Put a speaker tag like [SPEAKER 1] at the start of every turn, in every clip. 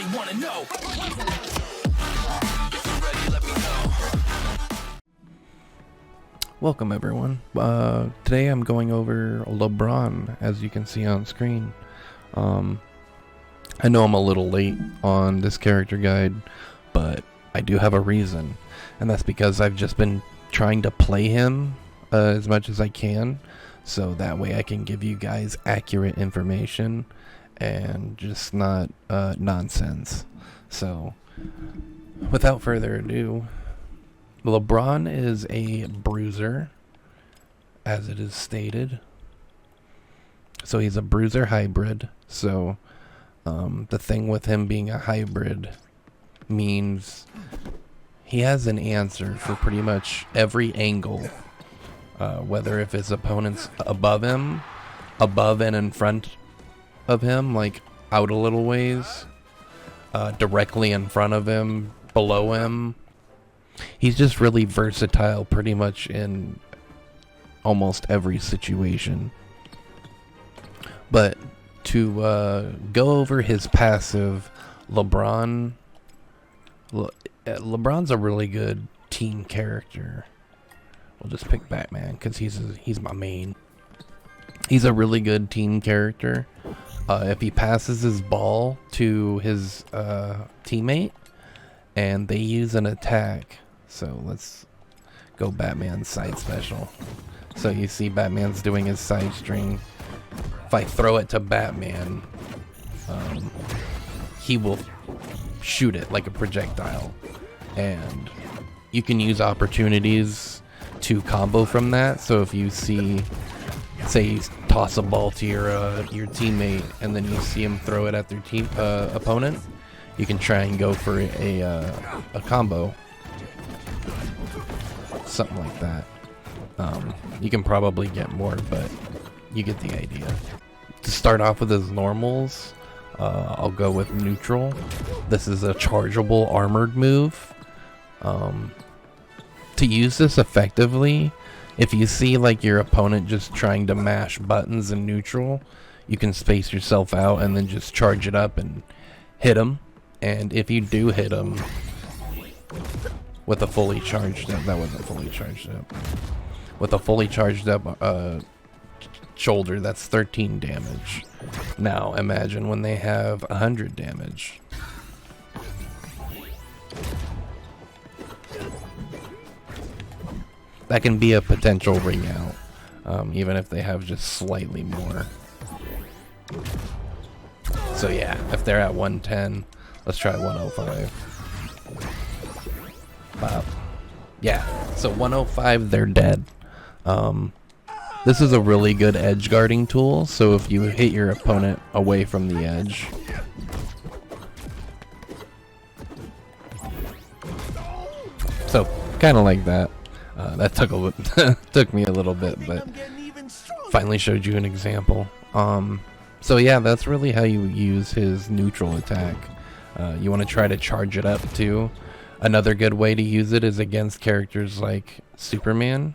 [SPEAKER 1] Everybody wanna know. If you're ready, let me know.
[SPEAKER 2] Welcome everyone. Today I'm going over Lebron, as you can see on screen. I know I'm a little late on this character guide, but I do have a reason, and that's because I've just been trying to play him as much as I can, so that way I can give you guys accurate information and just not nonsense. So without further ado, Lebron is a bruiser, as it is stated. So he's a bruiser hybrid. So the thing with him being a hybrid means he has an answer for pretty much every angle, whether if his opponent's above him, above and in front of him, like out a little ways, directly in front of him, below him. He's just really versatile pretty much in almost every situation. But to go over his passive, LeBron's a really good team character. We'll just pick Batman because he's my main. He's a really good team character. If he passes his ball to his teammate and they use an attack, so let's go Batman's side special. So you see Batman's doing his side string. If I throw it to Batman, he will shoot it like a projectile, and you can use opportunities to combo from that. So if you see, say you toss a ball to your teammate and then you see him throw it at their team opponent, you can try and go for a combo, something like that. You can probably get more, but you get the idea. To start off with his normals, I'll go with neutral. This is a chargeable armored move. To use this effectively, if you see like your opponent just trying to mash buttons in neutral, you can space yourself out and then just charge it up and hit him. And if you do hit him with a fully charged up, that wasn't fully charged up, with a fully charged up shoulder, that's 13 damage. Now imagine when they have 100 damage. That can be a potential ring out, even if they have just slightly more. So yeah, if they're at 110, let's try 105. Yeah, so 105, they're dead. This is a really good edge guarding tool, so if you hit your opponent away from the edge, so kind of like that. That took me a little bit, but finally showed you an example. So yeah, that's really how you use his neutral attack. You want to try to charge it up too. Another good way to use it is against characters like Superman.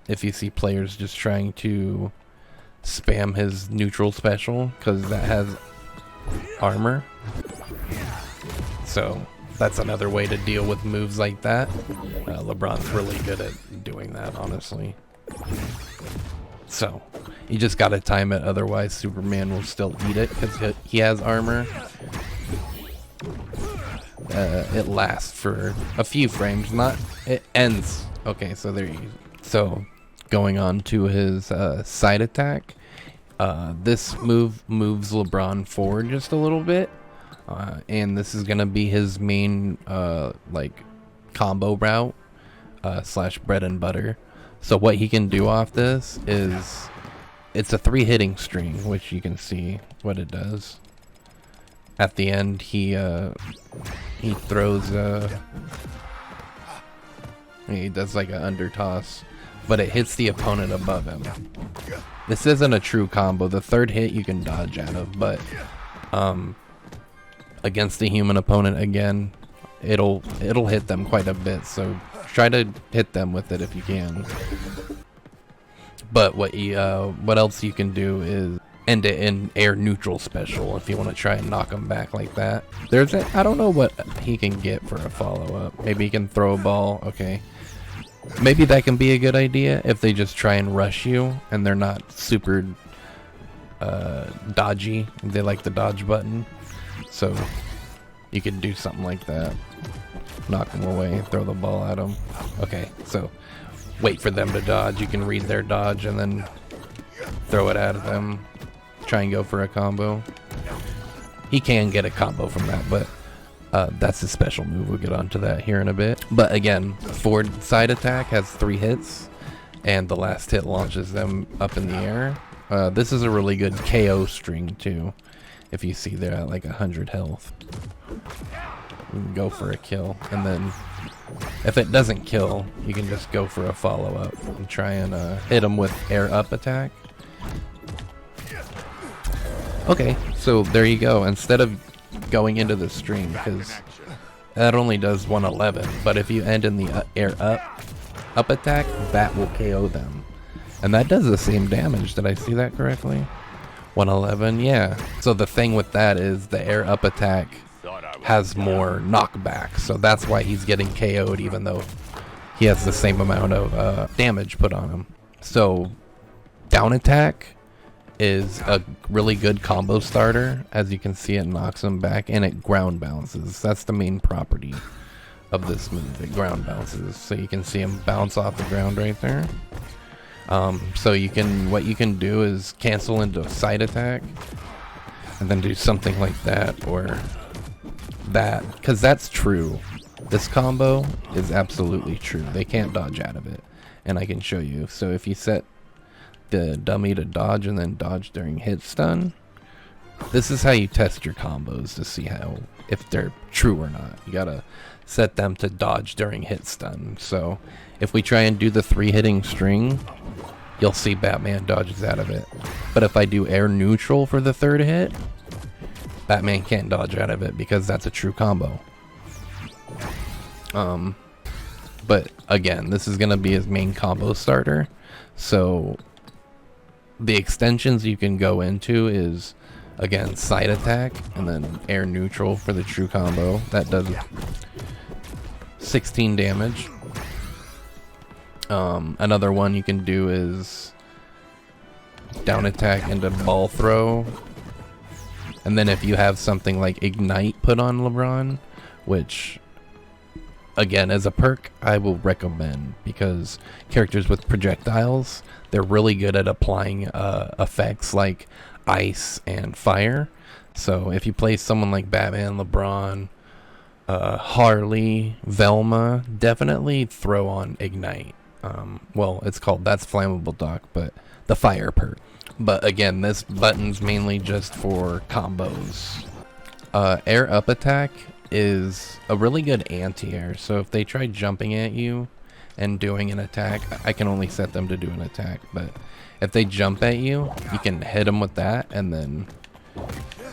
[SPEAKER 2] If you see players just trying to spam his neutral special, because that has armor. So that's another way to deal with moves like that. LeBron's really good at doing that, honestly. So you just gotta time it, otherwise Superman will still eat it because he has armor. It lasts for a few frames, it ends. Okay, so there you go. So going on to his side attack, this move moves LeBron forward just a little bit, and this is gonna be his main like combo route slash bread and butter. So what he can do off this is, it's a 3 hitting string, which you can see what it does. At the end, he throws he does like an under toss, but it hits the opponent above him. This isn't a true combo. The third hit you can dodge out of, but against the human opponent, again, it'll hit them quite a bit. So try to hit them with it if you can. But what else you can do is end it in air neutral special if you want to try and knock him back like that. I don't know what he can get for a follow-up. Maybe he can throw a ball. Okay. Maybe that can be a good idea if they just try and rush you and they're not super dodgy. They like the dodge button. So you could do something like that. Knock them away, throw the ball at them. Okay, so wait for them to dodge. You can read their dodge and then throw it at them. Try and go for a combo. He can get a combo from that, but that's his special move. We'll get onto that here in a bit. But again, forward side attack has 3 hits, and the last hit launches them up in the air. This is a really good KO string too. If you see they're at like 100 health. You can go for a kill, and then if it doesn't kill, you can just go for a follow-up and try and hit them with air up attack. Okay, so there you go. Instead of going into the string, because that only does 111, but if you end in the air up attack, that will KO them, and that does the same damage. Did I see that correctly? 111, yeah. So the thing with that is the air up attack has more knockback, so that's why he's getting KO'd even though he has the same amount of damage put on him. So down attack is a really good combo starter. As you can see, it knocks him back and it ground bounces. That's the main property of this move. It ground bounces, so you can see him bounce off the ground right there. So what you can do is cancel into side attack and then do something like that or that, because that's true. This combo is absolutely true. They can't dodge out of it, and I can show you. So if you set the dummy to dodge and then dodge during hit stun, this is how you test your combos to see if they're true or not. You gotta set them to dodge during hit stun. So if we try and do the 3 hitting string, you'll see Batman dodges out of it. But if I do air neutral for the 3rd hit, Batman can't dodge out of it because that's a true combo. But again, this is gonna be his main combo starter. So the extensions you can go into is, again, side attack and then air neutral for the true combo. That does 16 damage. Another one you can do is down attack into ball throw. And then if you have something like Ignite put on Lebron, which again, as a perk, I will recommend, because characters with projectiles, they're really good at applying effects like ice and fire. So if you play someone like Batman, LeBron, Harley, Velma, definitely throw on Ignite. Well, that's Flammable Doc, but the fire perk. But again, this button's mainly just for combos. Air up attack is a really good anti-air, so if they try jumping at you and doing an attack, I can only set them to do an attack, but if they jump at you, you can hit them with that and then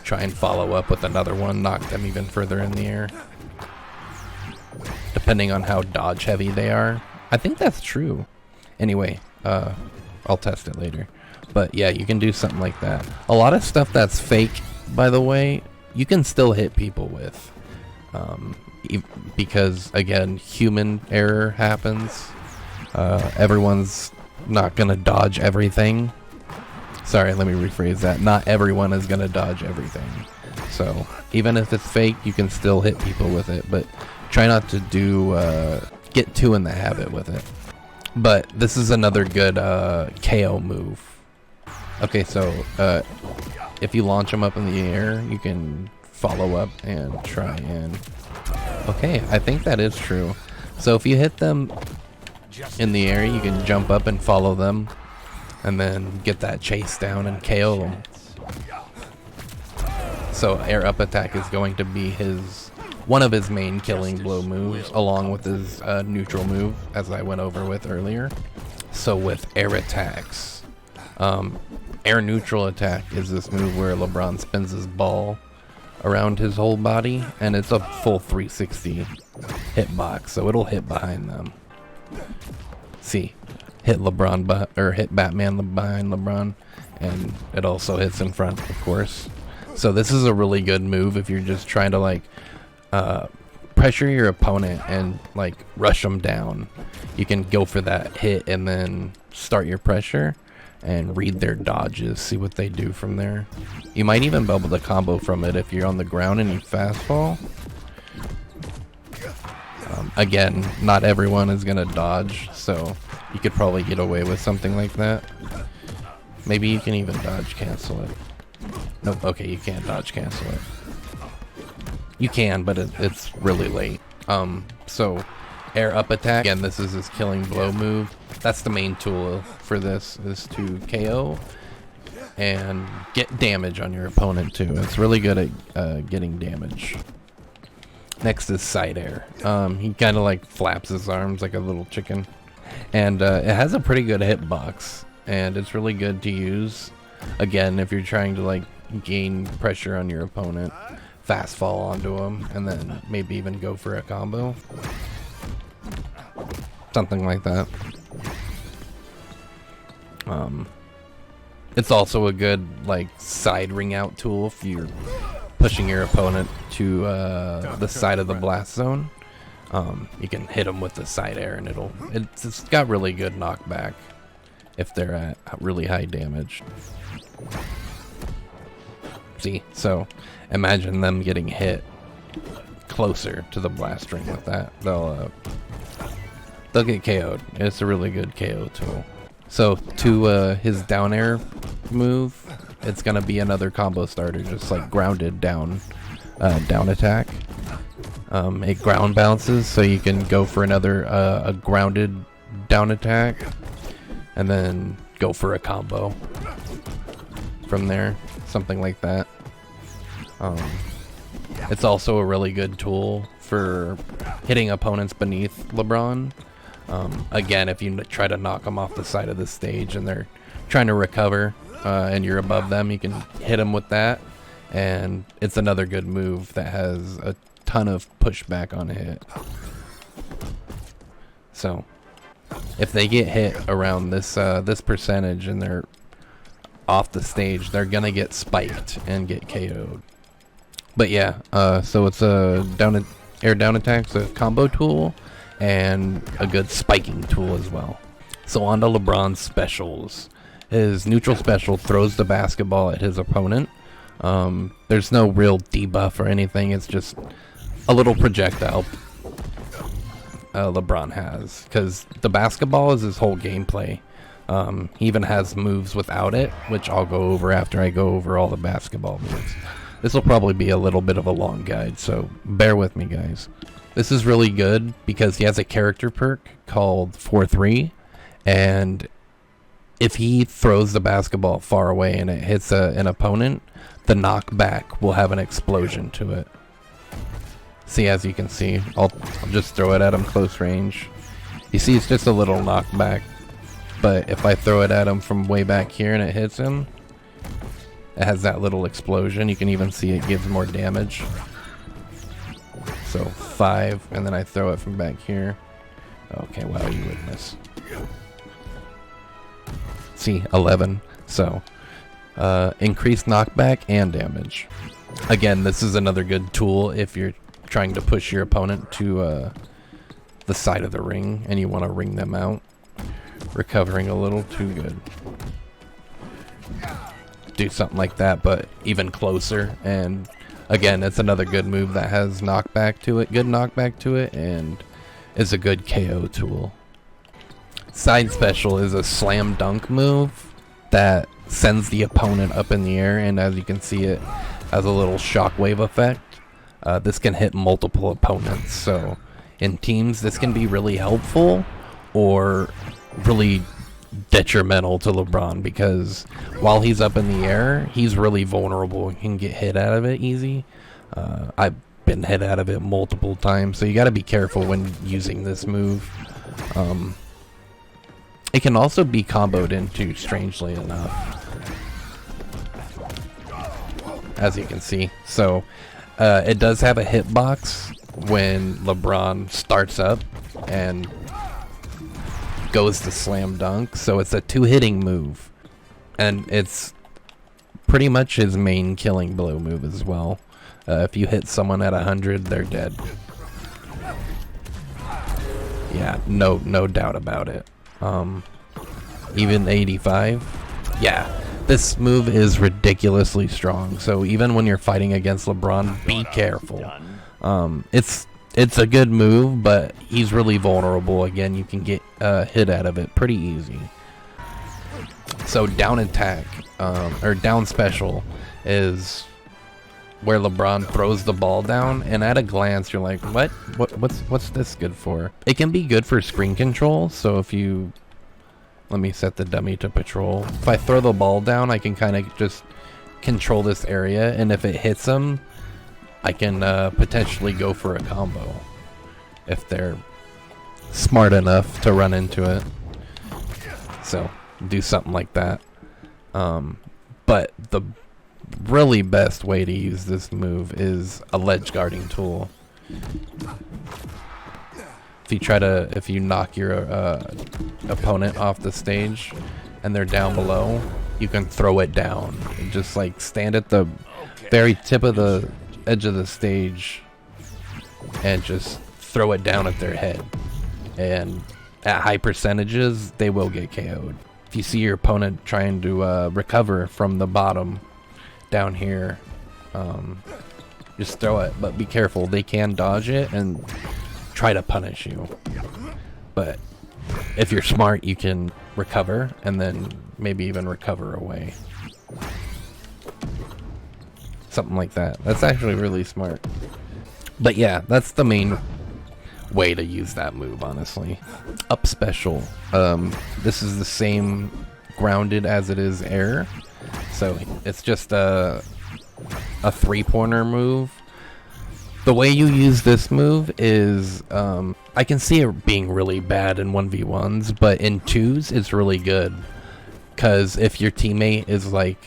[SPEAKER 2] try and follow up with another one, knock them even further in the air, depending on how dodge heavy they are. I think that's true. Anyway, I'll test it later. But yeah, you can do something like that. A lot of stuff that's fake, by the way, you can still hit people with. Because, again, human error happens. Everyone's not going to dodge everything. Sorry, let me rephrase that. Not everyone is going to dodge everything. So, even if it's fake, you can still hit people with it. But try not to get too in the habit with it. But this is another good KO move. Okay, so if you launch them up in the air, you can follow up and try and... Okay, I think that is true. So if you hit them in the air, you can jump up and follow them, and then get that chase down and KO them. So air up attack is going to be one of his main killing blow moves, along with his neutral move, as I went over with earlier. So with air attacks, air neutral attack is this move where LeBron spins his ball around his whole body, and it's a full 360 hitbox, so it'll hit behind them. See, hit LeBron, or hit Batman behind LeBron, and it also hits in front, of course. So this is a really good move if you're just trying to like pressure your opponent and like rush them down. You can go for that hit and then start your pressure and read their dodges, see what they do from there. You might even be able to combo from it if you're on the ground and you fast fall. Again, not everyone is gonna dodge, so you could probably get away with something like that. Maybe you can even dodge cancel it. Nope, okay, you can't dodge cancel it. You can, but it's really late. So air up attack, again, this is his killing blow move. That's the main tool for this, is to KO and get damage on your opponent too. It's really good at getting damage. Next is side air. He kind of like flaps his arms like a little chicken, and it has a pretty good hitbox, and it's really good to use. Again, if you're trying to like gain pressure on your opponent, fast fall onto him, and then maybe even go for a combo, something like that. It's also a good like side ring out tool if you're pushing your opponent to the side of the blast zone. You can hit them with the side air and it's got really good knockback if they're at really high damage. See, so imagine them getting hit closer to the blast ring with that. They'll get KO'd. It's a really good KO tool. So to his down air move, it's gonna be another combo starter, just like grounded down attack. It ground bounces, so you can go for another a grounded down attack, and then go for a combo from there, something like that. It's also a really good tool for hitting opponents beneath Lebron. Again, if you try to knock them off the side of the stage and they're trying to recover, and you're above them, you can hit them with that, and it's another good move that has a ton of pushback on hit. So if they get hit around this this percentage and they're off the stage, they're gonna get spiked and get KO'd. But yeah, so it's a air down attack's a combo tool and a good spiking tool as well. So on to LeBron's specials. His neutral special throws the basketball at his opponent. There's no real debuff or anything. It's just a little projectile LeBron has, because the basketball is his whole gameplay. He even has moves without it, which I'll go over after I go over all the basketball moves. This will probably be a little bit of a long guide, so bear with me, guys. This is really good because he has a character perk called 4-3, and if he throws the basketball far away and it hits an opponent, the knockback will have an explosion to it. See, as you can see, I'll just throw it at him close range. You see, it's just a little knockback, but if I throw it at him from way back here and it hits him, it has that little explosion. You can even see it gives more damage. So 5, and then I throw it from back here. Okay, wow, you would miss. See, 11. So increased knockback and damage. Again, this is another good tool if you're trying to push your opponent to the side of the ring and you want to ring them out. Recovering a little too good. Do something like that, but even closer. And again, it's another good move that has knockback to it, good knockback to it, and is a good KO tool. Side special is a slam dunk move that sends the opponent up in the air, and as you can see, it has a little shockwave effect. This can hit multiple opponents, so in teams this can be really helpful or really detrimental to LeBron, because while he's up in the air, he's really vulnerable and can get hit out of it easy. I've been hit out of it multiple times, so you got to be careful when using this move. It can also be comboed into, strangely enough, as you can see. So it does have a hitbox when LeBron starts up and goes to slam dunk, so it's a 2 hitting move. And it's pretty much his main killing blow move as well. If you hit someone at 100, they're dead. Yeah, no doubt about it. Even 85. Yeah, this move is ridiculously strong. So even when you're fighting against LeBron, be careful. It's a good move, but he's really vulnerable. Again, you can get hit out of it pretty easy. So down attack, or down special, is where LeBron throws the ball down, and at a glance you're like, what's this good for? It can be good for screen control. So if you, let me set the dummy to patrol. If I throw the ball down, I can kind of just control this area, and if it hits him, I can potentially go for a combo if they're smart enough to run into it. So do something like that. But the really best way to use this move is a ledge guarding tool. If you knock your opponent off the stage and they're down below, you can throw it down and just like stand at the very tip of the edge of the stage and just throw it down at their head, and at high percentages they will get KO'd. If you see your opponent trying to recover from the bottom down here, just throw it, but be careful, they can dodge it and try to punish you. But if you're smart, you can recover and then maybe even recover away. Something like that. That's actually really smart. But yeah, that's the main way to use that move, honestly. Up special. This is the same grounded as it is air. So it's just a three-pointer move. The way you use this move is, I can see it being really bad in 1v1s, but in 2s it's really good. Because if your teammate is like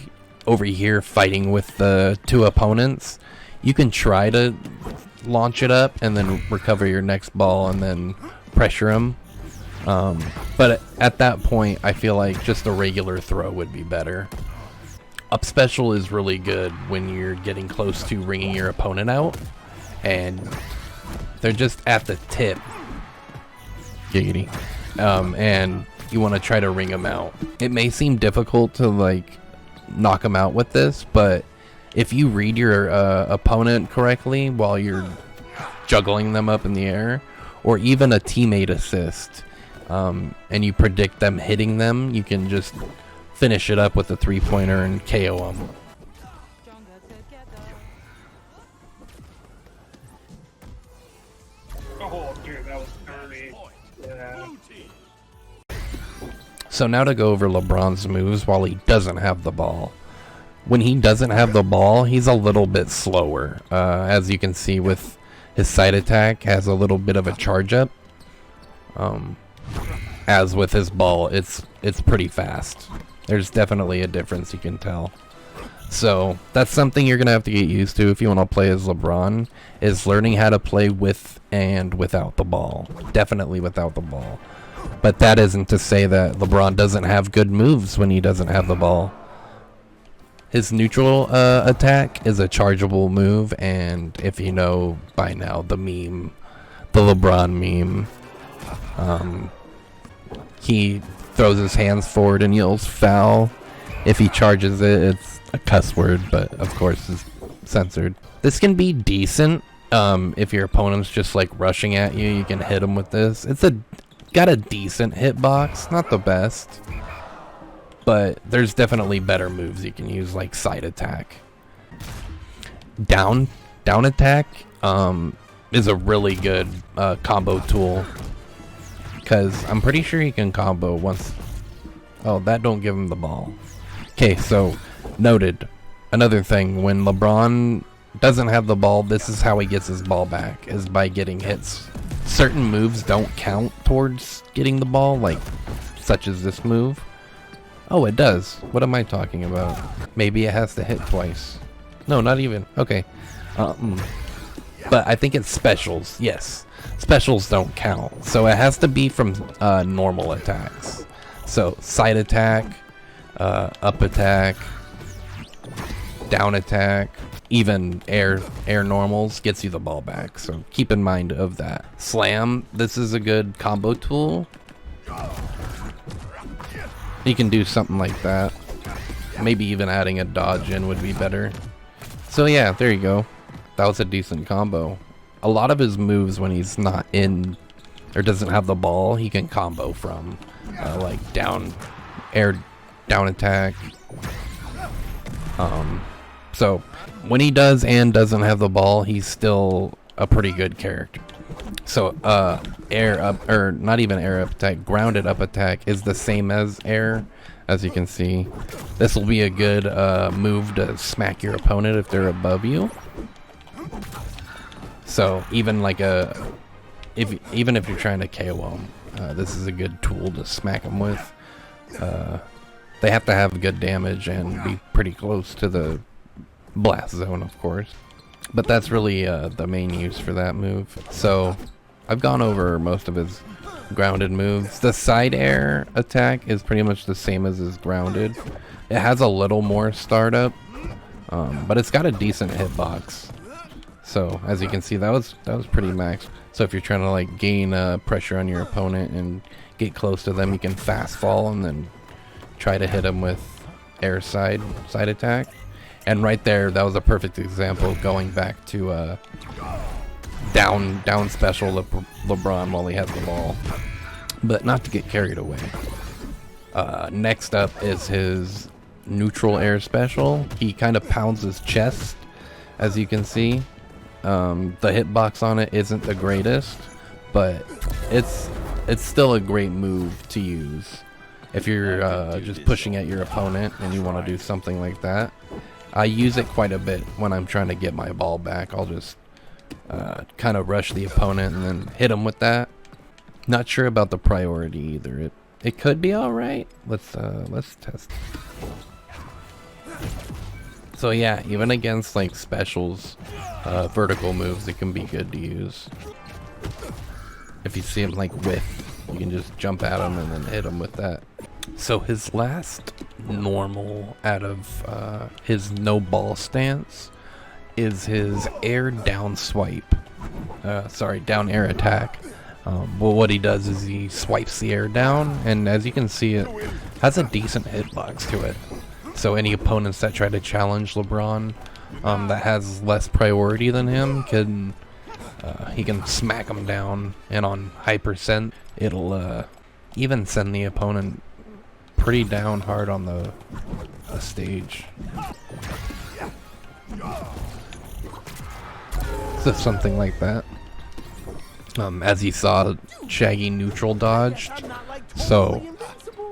[SPEAKER 2] over here fighting with the two opponents, you can try to launch it up and then recover your next ball and then pressure them. But at that point, I feel like just a regular throw would be better. Up special is really good when you're getting close to ringing your opponent out and they're just at the tip. Giggity. And you want to try to ring them out. It may seem difficult to like knock them out with this, but if you read your opponent correctly while you're juggling them up in the air, or even a teammate assist, and you predict them hitting them, you can just finish it up with a three-pointer and KO them.
[SPEAKER 1] Oh, dude, that was dirty. Yeah.
[SPEAKER 2] So now to go over LeBron's moves while he doesn't have the ball. When he doesn't have the ball, he's a little bit slower. As you can see with his side attack, has a little bit of a charge up. As with his ball, it's pretty fast. There's definitely a difference, you can tell. So that's something you're gonna have to get used to if you want to play as LeBron, is learning how to play with and without the ball. Definitely without the ball. But that isn't to say that LeBron doesn't have good moves when he doesn't have the ball. His neutral attack is a chargeable move, and if you know by now the meme, the LeBron meme, he throws his hands forward and yells foul. If he charges it, it's a cuss word, but of course it's censored. This can be decent if your opponent's just like rushing at you. You can hit him with this. It's got a decent hitbox, not the best, but there's definitely better moves you can use, like side attack. Down attack is a really good combo tool, because I'm pretty sure he can combo once. Oh, that don't give him the ball. Okay, so noted. Another thing, when LeBron doesn't have the ball, this is how he gets his ball back, is by getting hits. Certain moves don't count towards getting the ball, like such as this move. Oh, it does. What am I talking about? Maybe it has to hit twice. No, not even. Okay. But I think it's specials. Yes. Specials don't count. So it has to be from normal attacks. So side attack, up attack, down attack, even air normals gets you the ball back. So keep in mind of that. Slam, this is a good combo tool. You can do something like that. Maybe even adding a dodge in would be better. So yeah, there you go. That was a decent combo. A lot of his moves when he's not in or doesn't have the ball, he can combo from like air down attack. So when he does and doesn't have the ball, he's still a pretty good character. So air up, or not even air up attack, grounded up attack is the same as air, as you can see. This will be a good move to smack your opponent if they're above you. So even like even if you're trying to KO them, this is a good tool to smack them with. They have to have good damage and be pretty close to the blast zone, of course. But that's really the main use for that move. So I've gone over most of his grounded moves. The side air attack is pretty much the same as his grounded. It has a little more startup, but it's got a decent hitbox. So as you can see, that was pretty max. So if you're trying to like gain pressure on your opponent and get close to them, you can fast fall and then try to hit them with air side attack. And right there, that was a perfect example of going back to down special Lebron while he has the ball. But not to get carried away. Next up is his neutral air special. He kind of pounds his chest, as you can see. The hitbox on it isn't the greatest, but it's still a great move to use if you're just pushing at your opponent and you want to do something like that. I use it quite a bit when I'm trying to get my ball back. I'll just kind of rush the opponent and then hit him with that. Not sure about the priority either. It could be all right. Let's test. So yeah, even against like specials, vertical moves, it can be good to use. If you see him like whiff, you can just jump at him and then hit him with that. So his last normal out of his no ball stance is his air down swipe. Down air attack. Well, what he does is he swipes the air down, and as you can see, it has a decent hitbox to it. So any opponents that try to challenge LeBron that has less priority than him he can smack them down, and on high percent, it'll even send the opponent pretty down hard on the stage. So something like that. As you saw, Shaggy neutral dodged, so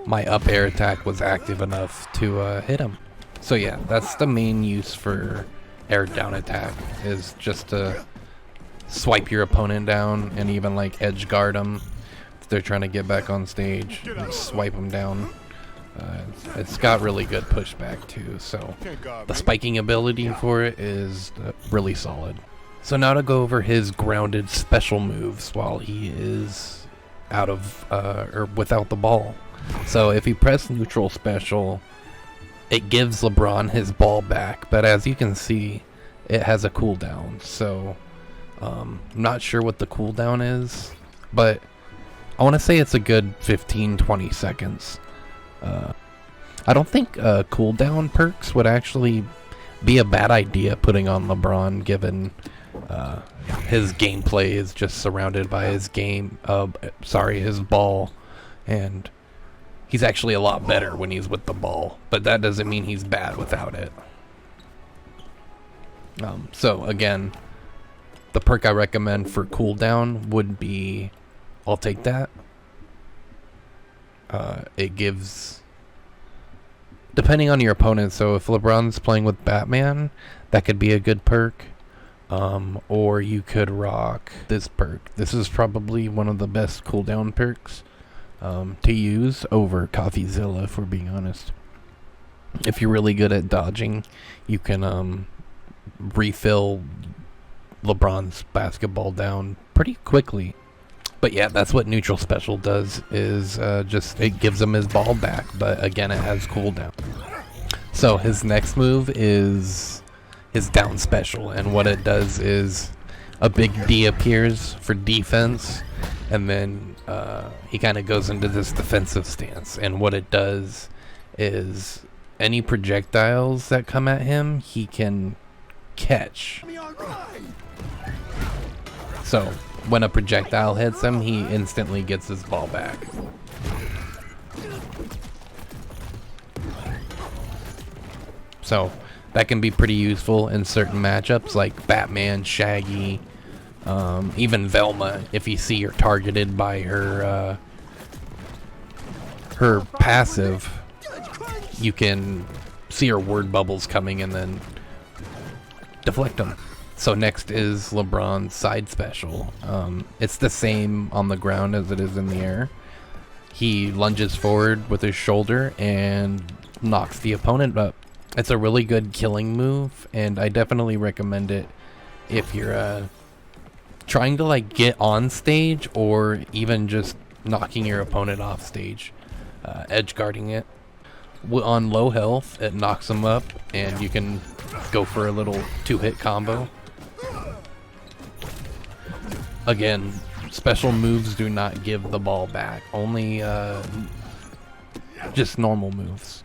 [SPEAKER 2] my up air attack was active enough to hit him. So yeah, that's the main use for air down attack, is just to swipe your opponent down and even like edge guard them if they're trying to get back on stage. Swipe them down. It's got really good pushback too, so the spiking ability for it is really solid. So now to go over his grounded special moves while he is out of or without the ball. So if you press neutral special, it gives LeBron his ball back, but as you can see, it has a cooldown. So I'm not sure what the cooldown is, but I want to say it's a good 15-20 seconds. I don't think cooldown perks would actually be a bad idea putting on LeBron, given his gameplay is just surrounded by his his ball, and he's actually a lot better when he's with the ball, but that doesn't mean he's bad without it. So again, the perk I recommend for cooldown would be, I'll take that. It gives, depending on your opponent, so if LeBron's playing with Batman, that could be a good perk. Or you could rock this perk. This is probably one of the best cooldown perks to use over CoffeeZilla, if we're being honest. If you're really good at dodging, you can refill LeBron's basketball down pretty quickly. But yeah, that's what neutral special does, is just it gives him his ball back, but again it has cooldown. So his next move is his down special, and what it does is a big D appears for defense, and then he kind of goes into this defensive stance, and what it does is any projectiles that come at him he can catch. So when a projectile hits him, he instantly gets his ball back. So that can be pretty useful in certain matchups like Batman, Shaggy, even Velma. If you see you're targeted by her her passive, you can see her word bubbles coming and then deflect them. So next is Lebron's side special. It's the same on the ground as it is in the air. He lunges forward with his shoulder and knocks the opponent up. It's a really good killing move, and I definitely recommend it if you're trying to like get on stage, or even just knocking your opponent off stage, edge guarding it. On low health, it knocks them up, and you can go for a little 2-hit combo. Again, special moves do not give the ball back, only just normal moves.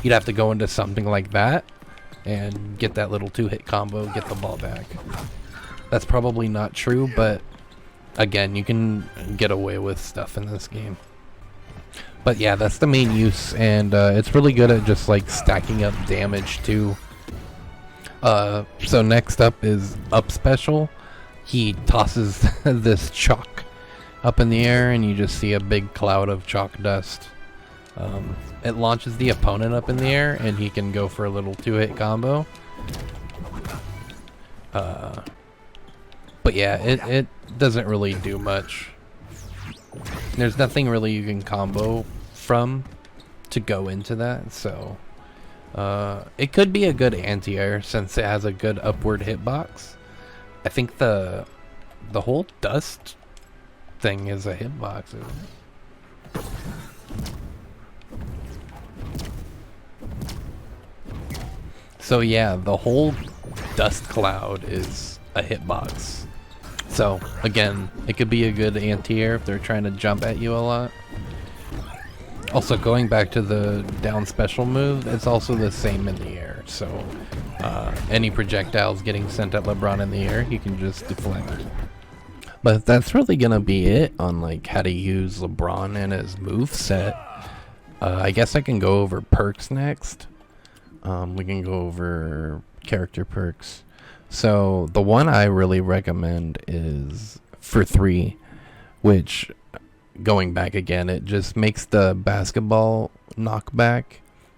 [SPEAKER 2] You'd have to go into something like that and get that little 2-hit combo, get the ball back. That's probably not true, but again, you can get away with stuff in this game. But yeah, that's the main use, and it's really good at just like stacking up damage too. So next up is up special. He tosses this chalk up in the air, and you just see a big cloud of chalk dust. It launches the opponent up in the air, and he can go for a little 2-hit combo. But yeah, it doesn't really do much. There's nothing really you can combo from to go into that, so it could be a good anti-air since it has a good upward hitbox. I think the whole dust thing is a hitbox, isn't it? So yeah, the whole dust cloud is a hitbox. So again, it could be a good anti-air if they're trying to jump at you a lot. Also, going back to the down special move, it's also the same in the air. So any projectiles getting sent at Lebron in the air, he can just deflect. But that's really gonna be it on like how to use Lebron and his move set. I guess I can go over perks next. We can go over character perks. So the one I really recommend is for 3, which, going back again, it just makes the basketball knockback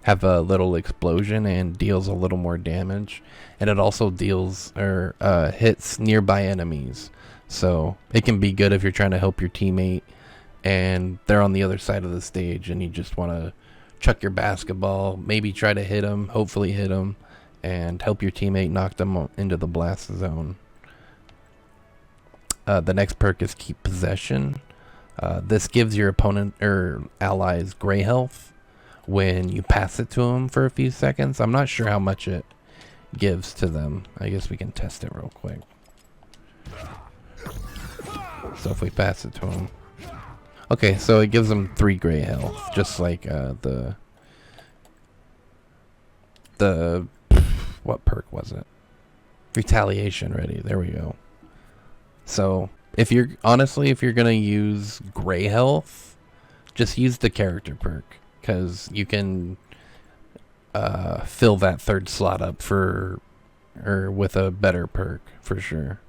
[SPEAKER 2] have a little explosion and deals a little more damage, and it also deals or hits nearby enemies. So it can be good if you're trying to help your teammate and they're on the other side of the stage and you just want to chuck your basketball, maybe try to hit them, hopefully hit them, and help your teammate knock them into the blast zone. The next perk is Keep Possession. This gives your opponent or allies gray health when you pass it to them for a few seconds. I'm not sure how much it gives to them. I guess we can test it real quick. So if we pass it to them. Okay, so it gives them 3 gray health, just like the what perk was it? Retaliation ready. There we go. So if you're gonna use gray health, just use the character perk, because you can fill that 3rd slot up with a better perk for sure.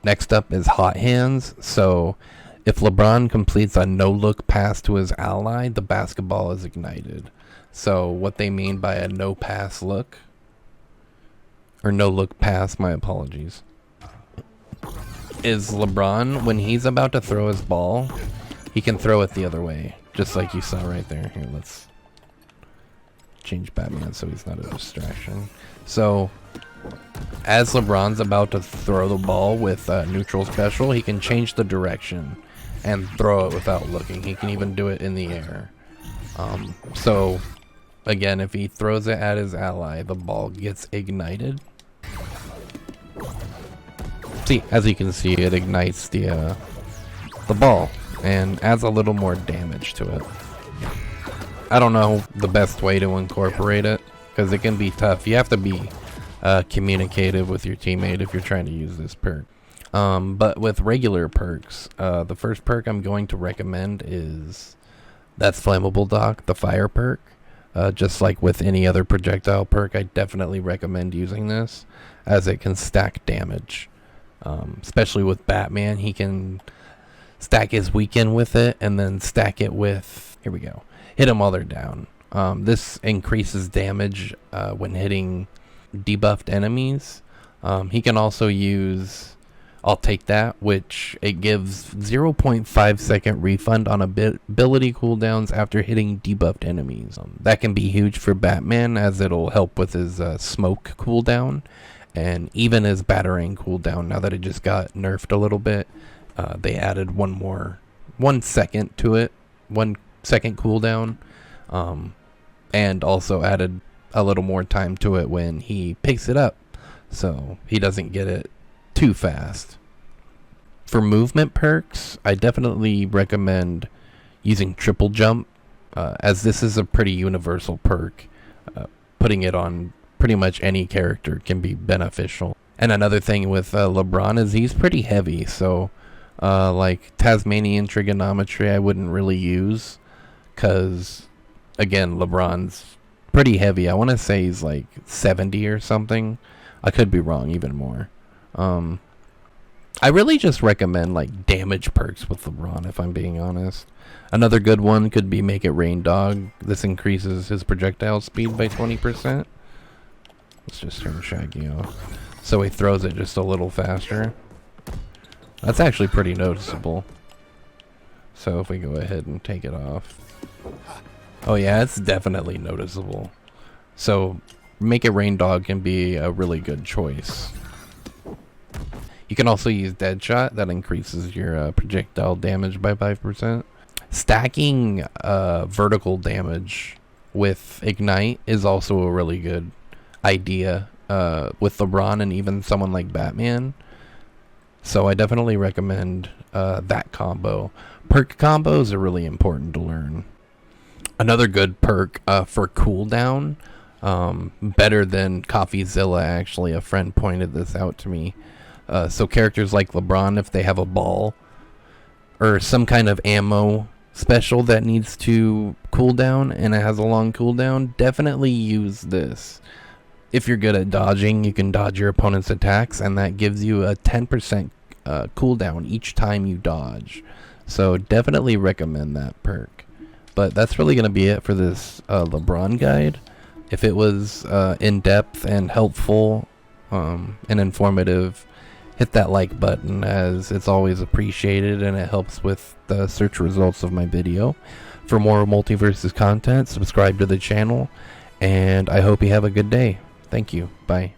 [SPEAKER 2] Next up is Hot Hands. So if LeBron completes a no-look pass to his ally, the basketball is ignited. So what they mean by a no-pass look, or no-look pass, my apologies, is LeBron, when he's about to throw his ball, he can throw it the other way, just like you saw right there. Here, let's change Batman so he's not a distraction. So As LeBron's about to throw the ball with neutral special, he can change the direction and throw it without looking. He can even do it in the air. So, again, if he throws it at his ally, the ball gets ignited. See, as you can see, it ignites the ball and adds a little more damage to it. I don't know the best way to incorporate it, because it can be tough. You have to be communicative with your teammate if you're trying to use this perk. But with regular perks, the first perk I'm going to recommend is That's Flammable Doc, the fire perk. Just like with any other projectile perk, I definitely recommend using this, as it can stack damage. Especially with Batman, he can stack his weekend with it, and then stack it with, here we go, hit them while they're down. This increases damage when hitting debuffed enemies. He can also use I'll Take That, which it gives 0.5 second refund on ability cooldowns after hitting debuffed enemies. That can be huge for Batman, as it'll help with his smoke cooldown and even his batarang cooldown. Now that it just got nerfed a little bit, they added 1 second to it, 1 second cooldown, and also added a little more time to it when he picks it up, so he doesn't get it too fast. For movement perks, I definitely recommend using Triple Jump, as this is a pretty universal perk. Putting it on pretty much any character can be beneficial. And another thing with LeBron is he's pretty heavy, so like Tasmanian Trigonometry I wouldn't really use, because again, LeBron's pretty heavy. I want to say he's like 70 or something. I could be wrong, even more. I really just recommend like damage perks with LeBron, if I'm being honest. Another good one could be Make It Rain Dog. This increases his projectile speed by 20%. Let's just turn Shaggy off, so he throws it just a little faster. That's actually pretty noticeable. So if we go ahead and take it off. Oh yeah, it's definitely noticeable. So Make It Rain Dog can be a really good choice. You can also use Deadshot. That increases your projectile damage by 5%. Stacking vertical damage with Ignite is also a really good idea with LeBron and even someone like Batman. So I definitely recommend that combo. Perk combos are really important to learn. Another good perk for cooldown, better than CoffeeZilla, actually. A friend pointed this out to me. So characters like LeBron, if they have a ball or some kind of ammo special that needs to cool down and it has a long cooldown, definitely use this. If you're good at dodging, you can dodge your opponent's attacks, and that gives you a 10% cooldown each time you dodge. So definitely recommend that perk. But that's really going to be it for this LeBron guide. If it was in-depth and helpful and informative, hit that like button, as it's always appreciated and it helps with the search results of my video. For more Multiversus content, subscribe to the channel, and I hope you have a good day. Thank you. Bye.